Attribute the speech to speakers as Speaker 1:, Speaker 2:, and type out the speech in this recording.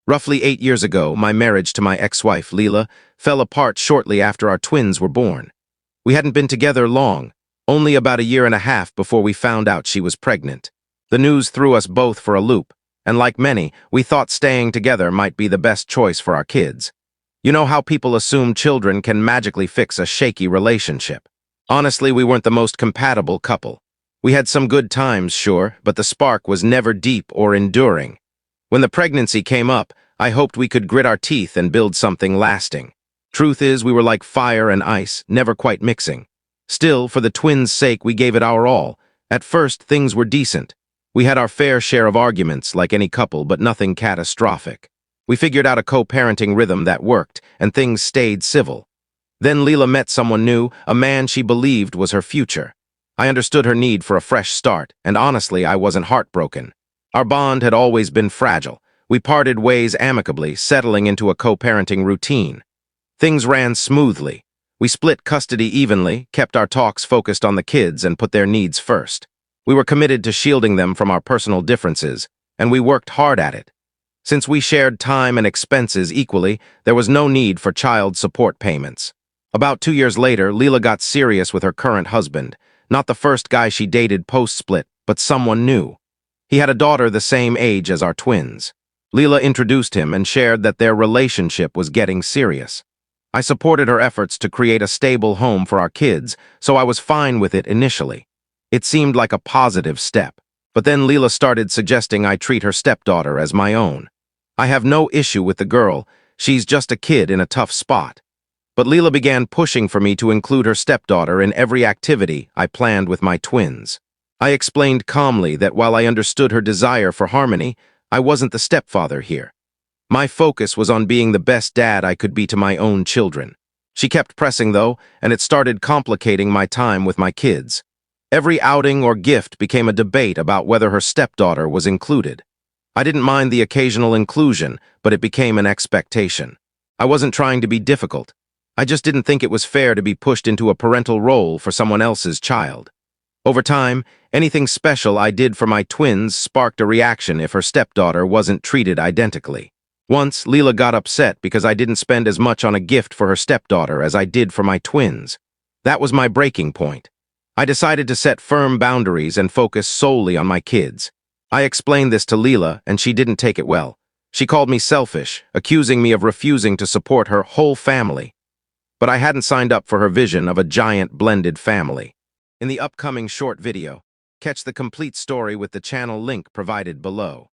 Speaker 1: Roughly 8 years ago, my marriage to my ex-wife, Leela, fell apart shortly after our twins were born. We hadn't been together long, only about a year and a half before we found out she was pregnant. The news threw us both for a loop, and like many, we thought staying together might be the best choice for our kids. You know how people assume children can magically fix a shaky relationship. Honestly, we weren't the most compatible couple. We had some good times, sure, but the spark was never deep or enduring. When the pregnancy came up, I hoped we could grit our teeth and build something lasting. Truth is, we were like fire and ice, never quite mixing. Still, for the twins' sake, we gave it our all. At first, things were decent. We had our fair share of arguments, like any couple, but nothing catastrophic. We figured out a co-parenting rhythm that worked, and things stayed civil. Then Leela met someone new, a man she believed was her future. I understood her need for a fresh start, and honestly, I wasn't heartbroken. Our bond had always been fragile. We parted ways amicably, settling into a co-parenting routine. Things ran smoothly. We split custody evenly, kept our talks focused on the kids, and put their needs first. We were committed to shielding them from our personal differences, and we worked hard at it. Since we shared time and expenses equally, there was no need for child support payments. About 2 years later, Leela got serious with her current husband, not the first guy she dated post-split, but someone new. He had a daughter the same age as our twins. Leela introduced him and shared that their relationship was getting serious. I supported her efforts to create a stable home for our kids, so I was fine with it initially. It seemed like a positive step. But then Leela started suggesting I treat her stepdaughter as my own. I have no issue with the girl, she's just a kid in a tough spot. But Leela began pushing for me to include her stepdaughter in every activity I planned with my twins. I explained calmly that while I understood her desire for harmony, I wasn't the stepfather here. My focus was on being the best dad I could be to my own children. She kept pressing, though, and it started complicating my time with my kids. Every outing or gift became a debate about whether her stepdaughter was included. I didn't mind the occasional inclusion, but it became an expectation. I wasn't trying to be difficult. I just didn't think it was fair to be pushed into a parental role for someone else's child. Over time, anything special I did for my twins sparked a reaction if her stepdaughter wasn't treated identically. Once, Leela got upset because I didn't spend as much on a gift for her stepdaughter as I did for my twins. That was my breaking point. I decided to set firm boundaries and focus solely on my kids. I explained this to Leela, and she didn't take it well. She called me selfish, accusing me of refusing to support her whole family. But I hadn't signed up for her vision of a giant blended family. In the upcoming short video, catch the complete story with the channel link provided below.